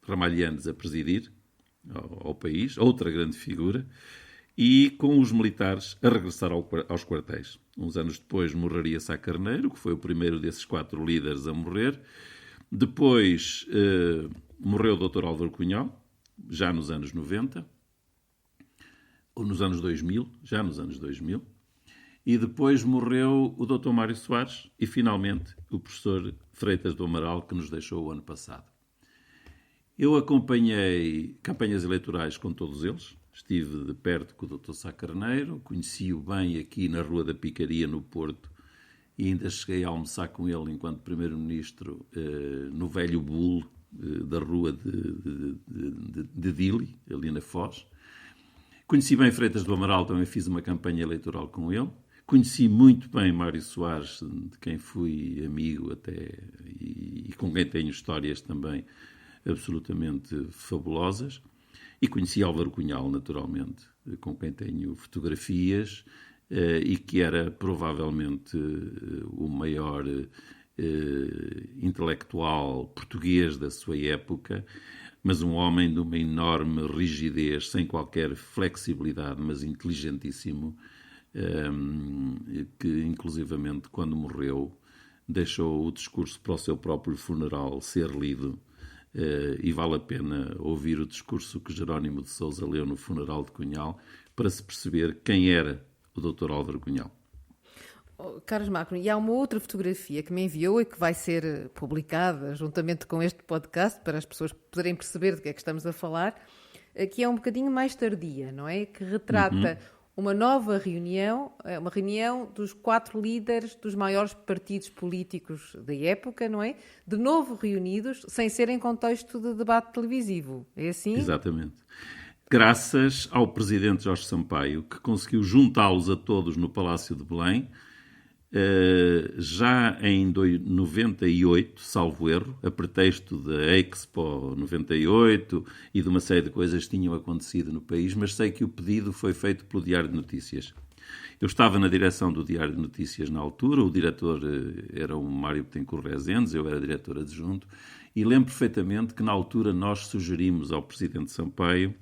Ramalhianes a presidir ao país, outra grande figura, e com os militares a regressar aos quartéis. Uns anos depois morreria Sá Carneiro, que foi o primeiro desses 4 líderes a morrer. Depois morreu o Dr. Álvaro Cunhal, já nos anos 90, ou nos anos 2000, já nos anos 2000. E depois morreu o Dr. Mário Soares e, finalmente, o professor Freitas do Amaral, que nos deixou o ano passado. Eu acompanhei campanhas eleitorais com todos eles. Estive de perto com o Dr. Sá Carneiro, conheci-o bem aqui na Rua da Picaria, no Porto, e ainda cheguei a almoçar com ele enquanto Primeiro-Ministro no velho Bull da Rua de Dili, ali na Foz. Conheci bem Freitas do Amaral, também fiz uma campanha eleitoral com ele. Conheci muito bem Mário Soares, de quem fui amigo até, e com quem tenho histórias também absolutamente fabulosas. E conheci Álvaro Cunhal, naturalmente, com quem tenho fotografias, e que era provavelmente o maior intelectual português da sua época, mas um homem de uma enorme rigidez, sem qualquer flexibilidade, mas inteligentíssimo, que inclusivamente quando morreu deixou o discurso para o seu próprio funeral ser lido, e vale a pena ouvir o discurso que Jerónimo de Sousa leu no funeral de Cunhal para se perceber quem era o Dr. Álvaro Cunhal. Carlos Magno, e há uma outra fotografia que me enviou e que vai ser publicada juntamente com este podcast para as pessoas poderem perceber de que é que estamos a falar, que é um bocadinho mais tardia, não é? Que retrata uma nova reunião, uma reunião dos 4 líderes dos maiores partidos políticos da época, não é? De novo reunidos, sem ser em contexto de debate televisivo. É assim? Exatamente. Graças ao presidente Jorge Sampaio, que conseguiu juntá-los a todos no Palácio de Belém, já em 98, salvo erro, a pretexto da Expo 98 e de uma série de coisas que tinham acontecido no país, mas sei que o pedido foi feito pelo Diário de Notícias. Eu estava na direção do Diário de Notícias na altura, o diretor era o Mário Betancourt Rezendes, eu era diretor adjunto, e lembro perfeitamente que na altura nós sugerimos ao presidente Sampaio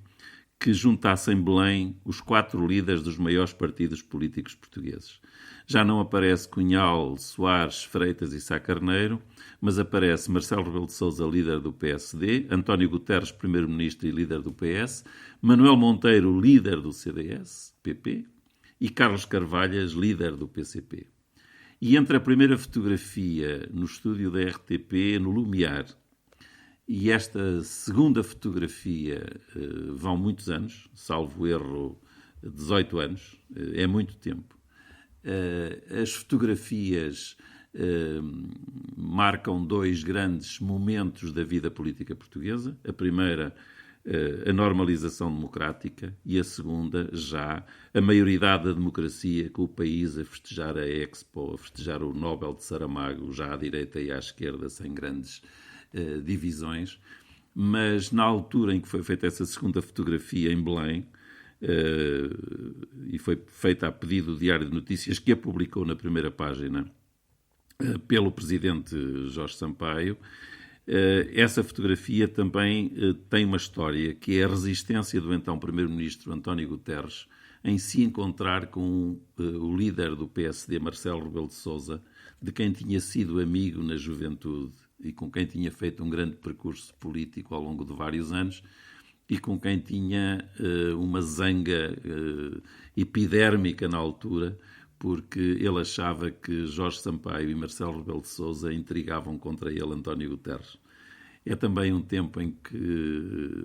que juntassem em Belém os 4 líderes dos maiores partidos políticos portugueses. Já não aparece Cunhal, Soares, Freitas e Sá Carneiro, mas aparece Marcelo Rebelo de Sousa, líder do PSD, António Guterres, primeiro-ministro e líder do PS, Manuel Monteiro, líder do CDS, PP, e Carlos Carvalhas, líder do PCP. E entre a primeira fotografia no estúdio da RTP, no Lumiar, e esta segunda fotografia vão muitos anos, salvo erro 18 anos, é muito tempo. As fotografias marcam 2 grandes momentos da vida política portuguesa. A primeira, a normalização democrática, e a segunda, já a maioridade da democracia, com o país a festejar a Expo, a festejar o Nobel de Saramago, já à direita e à esquerda, sem grandes divisões. Mas na altura em que foi feita essa segunda fotografia em Belém, e foi feita a pedido do Diário de Notícias, que a publicou na primeira página pelo presidente Jorge Sampaio, essa fotografia também tem uma história, que é a resistência do então primeiro-ministro António Guterres em se encontrar com o líder do PSD, Marcelo Rebelo de Sousa, de quem tinha sido amigo na juventude e com quem tinha feito um grande percurso político ao longo de vários anos, e com quem tinha uma zanga epidérmica na altura, porque ele achava que Jorge Sampaio e Marcelo Rebelo de Sousa intrigavam contra ele António Guterres. É também um tempo em que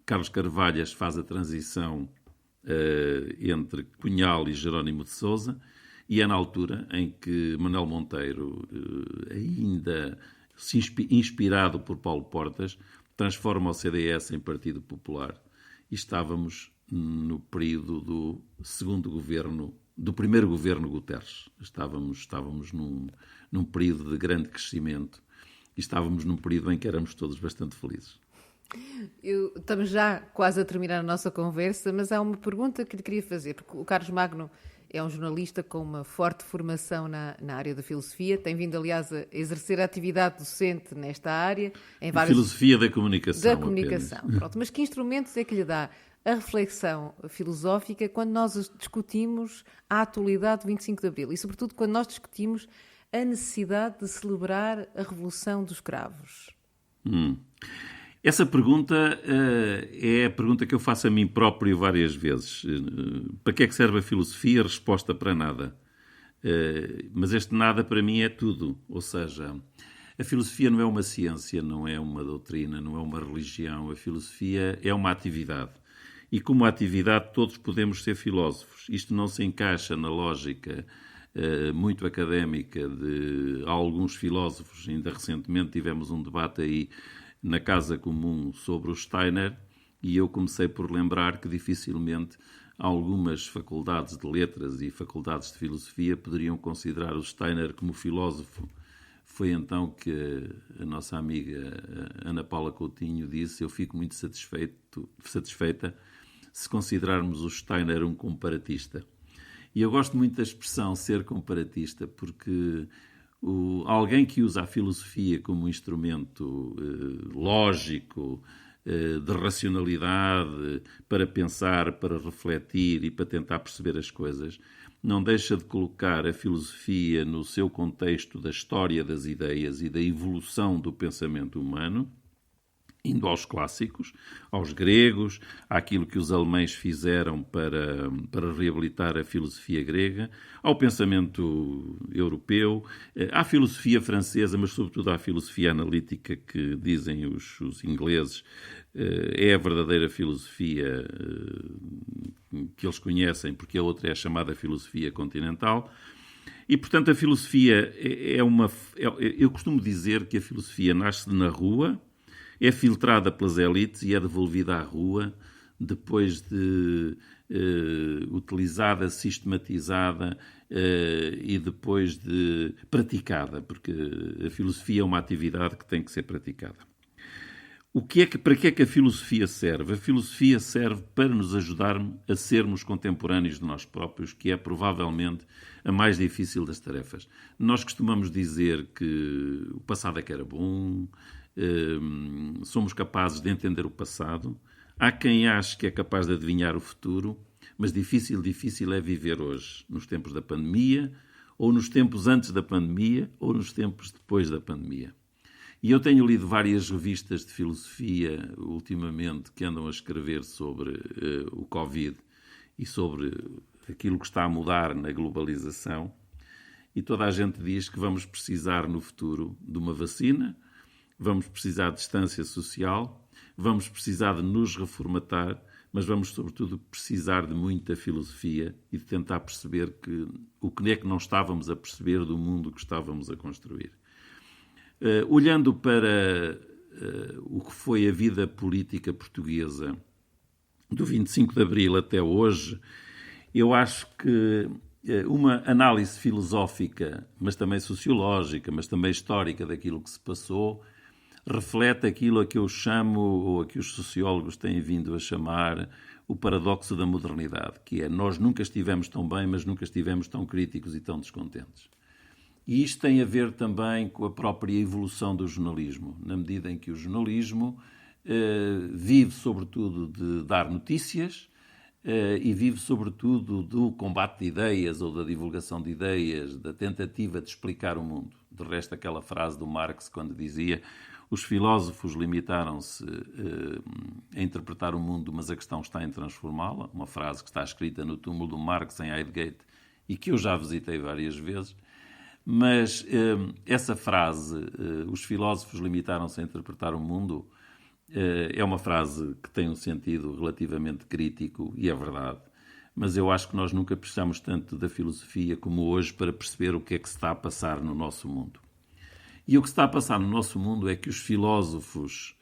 Carlos Carvalhas faz a transição entre Cunhal e Jerónimo de Sousa, e é na altura em que Manuel Monteiro, ainda inspirado por Paulo Portas, transforma o CDS em Partido Popular. E estávamos no período do segundo governo, do primeiro governo Guterres. Estávamos num período de grande crescimento e estávamos num período em que éramos todos bastante felizes. Estamos já quase a terminar a nossa conversa, mas há uma pergunta que lhe queria fazer, porque o Carlos Magno é um jornalista com uma forte formação na área da filosofia, tem vindo, aliás, a exercer a atividade docente nesta área. Filosofia da comunicação. Da comunicação, pronto. Mas que instrumentos é que lhe dá a reflexão filosófica quando nós discutimos a atualidade do 25 de Abril e, sobretudo, quando nós discutimos a necessidade de celebrar a Revolução dos Cravos? Essa pergunta é a pergunta que eu faço a mim próprio várias vezes. Para que é que serve a filosofia? Resposta: para nada. Mas este nada para mim é tudo. Ou seja, a filosofia não é uma ciência, não é uma doutrina, não é uma religião. A filosofia é uma atividade. E como atividade todos podemos ser filósofos. Isto não se encaixa na lógica muito académica de alguns filósofos. Ainda recentemente tivemos um debate aí na Casa Comum sobre o Steiner, e eu comecei por lembrar que dificilmente algumas faculdades de letras e faculdades de filosofia poderiam considerar o Steiner como filósofo. Foi então que a nossa amiga Ana Paula Coutinho disse: eu fico muito satisfeita se considerarmos o Steiner um comparatista. E eu gosto muito da expressão ser comparatista, porque alguém que usa a filosofia como um instrumento lógico, de racionalidade, para pensar, para refletir e para tentar perceber as coisas, não deixa de colocar a filosofia no seu contexto da história das ideias e da evolução do pensamento humano, indo aos clássicos, aos gregos, àquilo que os alemães fizeram para reabilitar a filosofia grega, ao pensamento europeu, à filosofia francesa, mas sobretudo à filosofia analítica que dizem os ingleses é a verdadeira filosofia que eles conhecem, porque a outra é a chamada filosofia continental. E, portanto, a filosofia eu costumo dizer que a filosofia nasce na rua, é filtrada pelas elites e é devolvida à rua depois de utilizada, sistematizada e depois de praticada, porque a filosofia é uma atividade que tem que ser praticada. Para que é que a filosofia serve? A filosofia serve para nos ajudar a sermos contemporâneos de nós próprios, que é provavelmente a mais difícil das tarefas. Nós costumamos dizer que o passado é que era bom, somos capazes de entender o passado. Há quem ache que é capaz de adivinhar o futuro, mas difícil é viver hoje, nos tempos da pandemia, ou nos tempos antes da pandemia, ou nos tempos depois da pandemia. E eu tenho lido várias revistas de filosofia ultimamente que andam a escrever sobre o Covid e sobre aquilo que está a mudar na globalização, e toda a gente diz que vamos precisar no futuro de uma vacina, vamos precisar de distância social, vamos precisar de nos reformatar, mas vamos, sobretudo, precisar de muita filosofia e de tentar perceber o que é que não estávamos a perceber do mundo que estávamos a construir. Olhando para o que foi a vida política portuguesa do 25 de Abril até hoje, eu acho que uma análise filosófica, mas também sociológica, mas também histórica daquilo que se passou, reflete aquilo a que eu chamo, ou a que os sociólogos têm vindo a chamar, o paradoxo da modernidade, que é: nós nunca estivemos tão bem, mas nunca estivemos tão críticos e tão descontentes. E isto tem a ver também com a própria evolução do jornalismo, na medida em que o jornalismo vive sobretudo de dar notícias e vive sobretudo do combate de ideias ou da divulgação de ideias, da tentativa de explicar o mundo. De resto, aquela frase do Marx, quando dizia: os filósofos limitaram-se a interpretar o mundo, mas a questão está em transformá-la, uma frase que está escrita no túmulo do Marx em Highgate e que eu já visitei várias vezes. Mas essa frase, os filósofos limitaram-se a interpretar o mundo, é uma frase que tem um sentido relativamente crítico, e é verdade. Mas eu acho que nós nunca precisamos tanto da filosofia como hoje para perceber o que é que se está a passar no nosso mundo. E o que se está a passar no nosso mundo é que os filósofos,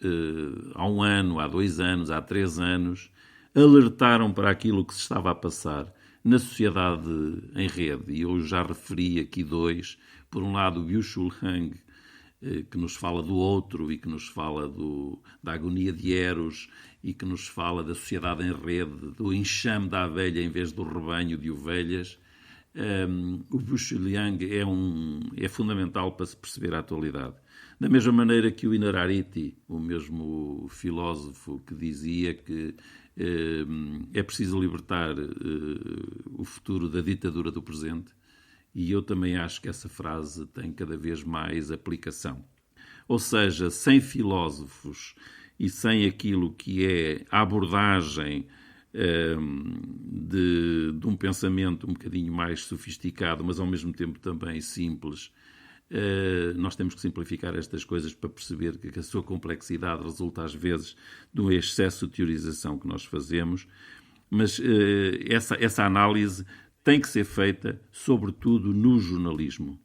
há 1 ano, há 2 anos, há 3 anos, alertaram para aquilo que se estava a passar na sociedade em rede. E eu já referi aqui 2. Por um lado, o Byung-Chul Han, que nos fala do outro e que nos fala da agonia de Eros e que nos fala da sociedade em rede, do enxame da abelha em vez do rebanho de ovelhas. O Byung-Chul Han é fundamental para se perceber a atualidade. Da mesma maneira que o Inarariti, o mesmo filósofo que dizia que é preciso libertar o futuro da ditadura do presente, e eu também acho que essa frase tem cada vez mais aplicação. Ou seja, sem filósofos e sem aquilo que é a abordagem de um pensamento um bocadinho mais sofisticado, mas ao mesmo tempo também simples, nós temos que simplificar estas coisas para perceber que a sua complexidade resulta às vezes de um excesso de teorização que nós fazemos, mas essa análise tem que ser feita sobretudo no jornalismo.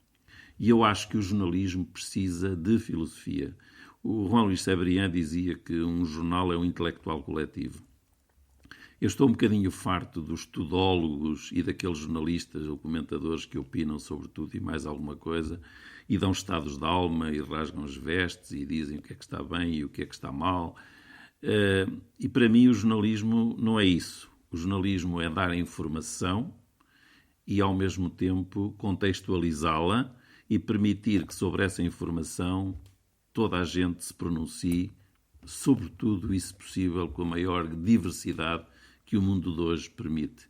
E eu acho que o jornalismo precisa de filosofia. O Juan Luís Cebrián dizia que um jornal é um intelectual coletivo. Eu estou um bocadinho farto dos tudólogos e daqueles jornalistas ou comentadores que opinam sobre tudo e mais alguma coisa e dão estados de alma e rasgam as vestes e dizem o que é que está bem e o que é que está mal. E para mim o jornalismo não é isso. O jornalismo é dar informação e ao mesmo tempo contextualizá-la e permitir que sobre essa informação toda a gente se pronuncie, sobretudo e se possível com a maior diversidade que o mundo de hoje permite,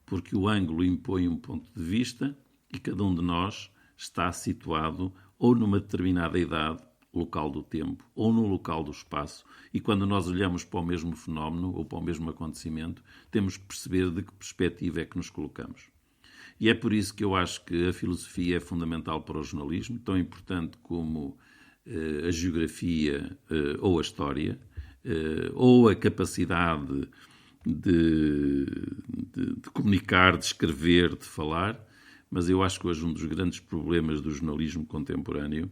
porque o ângulo impõe um ponto de vista e cada um de nós está situado ou numa determinada idade, local do tempo, ou num local do espaço, e quando nós olhamos para o mesmo fenómeno ou para o mesmo acontecimento, temos que perceber de que perspectiva é que nos colocamos. E é por isso que eu acho que a filosofia é fundamental para o jornalismo, tão importante como a geografia ou a história, ou a capacidade de comunicar, de escrever, de falar, mas eu acho que hoje um dos grandes problemas do jornalismo contemporâneo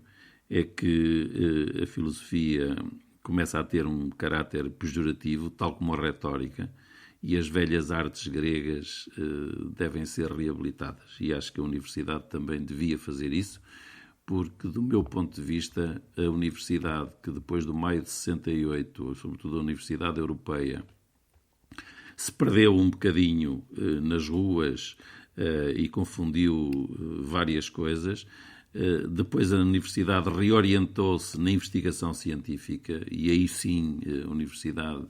é que a filosofia começa a ter um caráter pejorativo, tal como a retórica, e as velhas artes gregas devem ser reabilitadas. E acho que a universidade também devia fazer isso, porque, do meu ponto de vista, a universidade, que depois do maio de 68, sobretudo a Universidade Europeia, se perdeu um bocadinho nas ruas e confundiu várias coisas. Depois a universidade reorientou-se na investigação científica e aí sim a universidade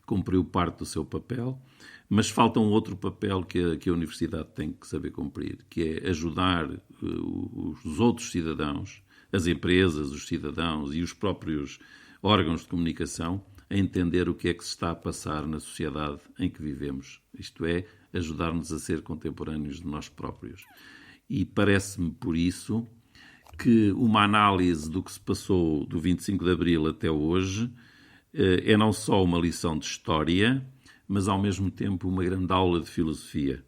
cumpriu parte do seu papel, mas falta um outro papel que a universidade tem que saber cumprir, que é ajudar os outros cidadãos, as empresas, os cidadãos e os próprios órgãos de comunicação a entender o que é que se está a passar na sociedade em que vivemos. Isto é, ajudar-nos a ser contemporâneos de nós próprios. E parece-me, por isso, que uma análise do que se passou do 25 de Abril até hoje é não só uma lição de história, mas ao mesmo tempo uma grande aula de filosofia.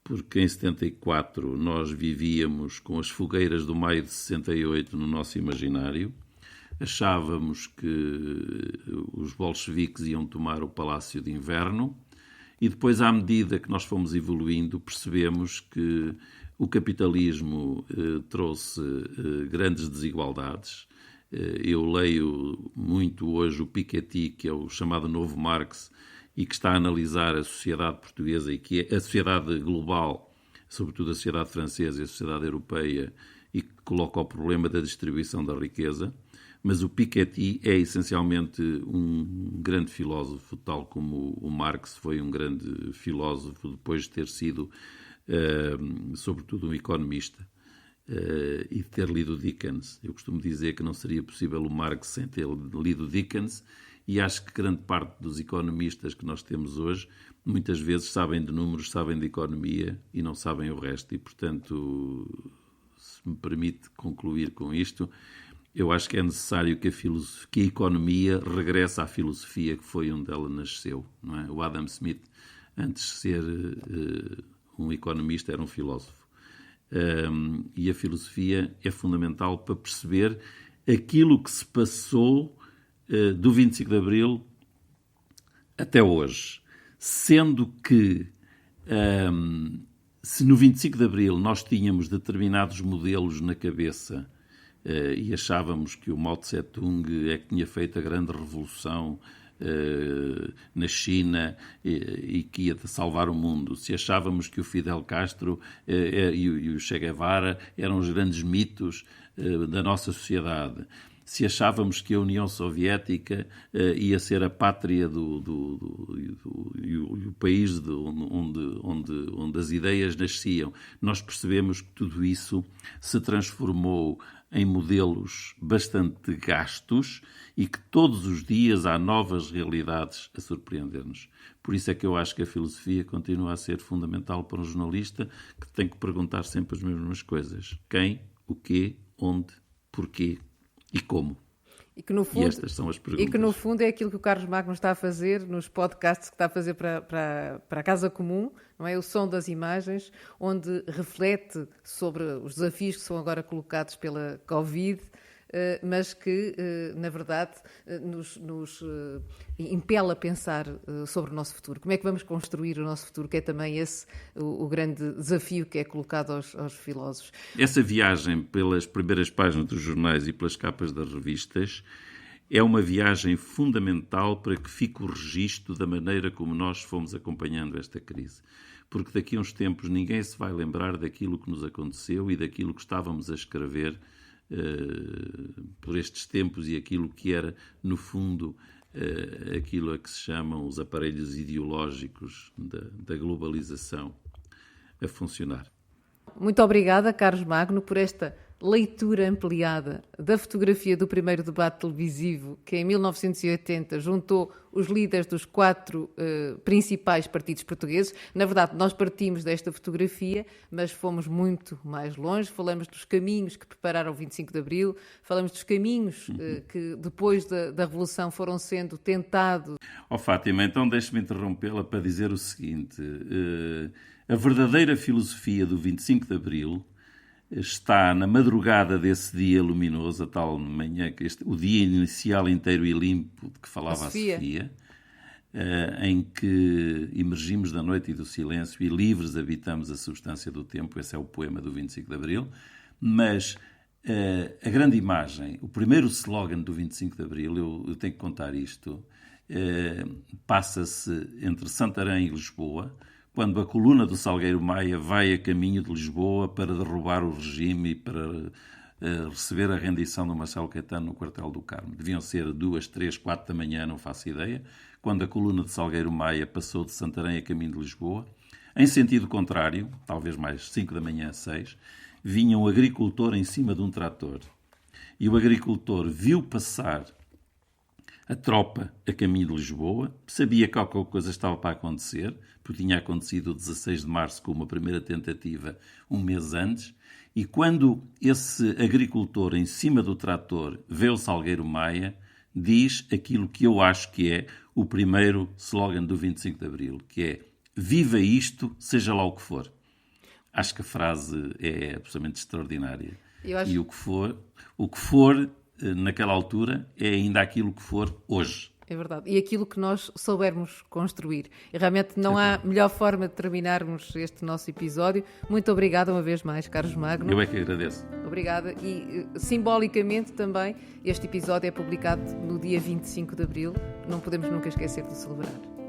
Porque em 74 nós vivíamos com as fogueiras do maio de 68 no nosso imaginário, achávamos que os bolcheviques iam tomar o Palácio de Inverno e depois, à medida que nós fomos evoluindo, percebemos que o capitalismo trouxe grandes desigualdades. Eu leio muito hoje o Piketty, que é o chamado novo Marx, e que está a analisar a sociedade portuguesa e que é a sociedade global, sobretudo a sociedade francesa e a sociedade europeia, e que coloca o problema da distribuição da riqueza. Mas o Piketty é essencialmente um grande filósofo, tal como o Marx foi um grande filósofo depois de ter sido, sobretudo, um economista e de ter lido Dickens. Eu costumo dizer que não seria possível o Marx sem ter lido Dickens, e acho que grande parte dos economistas que nós temos hoje muitas vezes sabem de números, sabem de economia e não sabem o resto. E, portanto, me permite concluir com isto, eu acho que é necessário que a economia regresse à filosofia que foi onde ela nasceu. Não é? O Adam Smith, antes de ser um economista, era um filósofo. E a filosofia é fundamental para perceber aquilo que se passou do 25 de Abril até hoje. Sendo que, se no 25 de Abril nós tínhamos determinados modelos na cabeça e achávamos que o Mao Tse-tung é que tinha feito a grande revolução na China e que ia salvar o mundo, se achávamos que o Fidel Castro e o Che Guevara eram os grandes mitos da nossa sociedade, se achávamos que a União Soviética ia ser a pátria e o país onde as ideias nasciam, nós percebemos que tudo isso se transformou em modelos bastante gastos e que todos os dias há novas realidades a surpreender-nos. Por isso é que eu acho que a filosofia continua a ser fundamental para um jornalista que tem que perguntar sempre as mesmas coisas. Quem, o quê, onde, porquê e como. E estas são as perguntas. E que, no fundo, é aquilo que o Carlos Magno está a fazer nos podcasts que está a fazer para a Casa Comum, não é? O som das imagens, onde reflete sobre os desafios que são agora colocados pela Covid, mas que, na verdade, nos impele a pensar sobre o nosso futuro. Como é que vamos construir o nosso futuro, que é também esse o grande desafio que é colocado aos filósofos. Essa viagem pelas primeiras páginas dos jornais e pelas capas das revistas é uma viagem fundamental para que fique o registro da maneira como nós fomos acompanhando esta crise. Porque daqui a uns tempos ninguém se vai lembrar daquilo que nos aconteceu e daquilo que estávamos a escrever por estes tempos e aquilo que era, no fundo, aquilo a que se chamam os aparelhos ideológicos da globalização a funcionar. Muito obrigada, Carlos Magno, por esta leitura ampliada da fotografia do primeiro debate televisivo que em 1980 juntou os líderes dos 4 principais partidos portugueses. Na verdade, nós partimos desta fotografia, mas fomos muito mais longe. Falamos dos caminhos que prepararam o 25 de Abril, falamos dos caminhos que depois da Revolução foram sendo tentados. Fátima, então deixe-me interrompê-la para dizer o seguinte. A verdadeira filosofia do 25 de Abril está na madrugada desse dia luminoso, a tal manhã, o dia inicial inteiro e limpo de que falava a Sofia, em que emergimos da noite e do silêncio e livres habitamos a substância do tempo. Esse é o poema do 25 de Abril. Mas a grande imagem, o primeiro slogan do 25 de Abril, eu tenho que contar isto, passa-se entre Santarém e Lisboa, quando a coluna do Salgueiro Maia vai a caminho de Lisboa para derrubar o regime e para receber a rendição do Marcelo Caetano no quartel do Carmo. Deviam ser 2, 3, 4 da manhã, não faço ideia, quando a coluna de Salgueiro Maia passou de Santarém a caminho de Lisboa. Em sentido contrário, talvez mais 5 da manhã, 6, vinha um agricultor em cima de um trator. E o agricultor viu passar a tropa a caminho de Lisboa, sabia que alguma coisa estava para acontecer, porque tinha acontecido o 16 de março com uma primeira tentativa um mês antes, e quando esse agricultor em cima do trator vê o Salgueiro Maia, diz aquilo que eu acho que é o primeiro slogan do 25 de Abril, que é: viva isto, seja lá o que for. Acho que a frase é absolutamente extraordinária. E o que for naquela altura é ainda aquilo que for hoje. É verdade. E aquilo que nós soubermos construir. E realmente não há melhor forma de terminarmos este nosso episódio. Muito obrigada uma vez mais, Carlos Magno. Eu é que agradeço. Obrigada. E simbolicamente também, este episódio é publicado no dia 25 de Abril. Não podemos nunca esquecer de celebrar.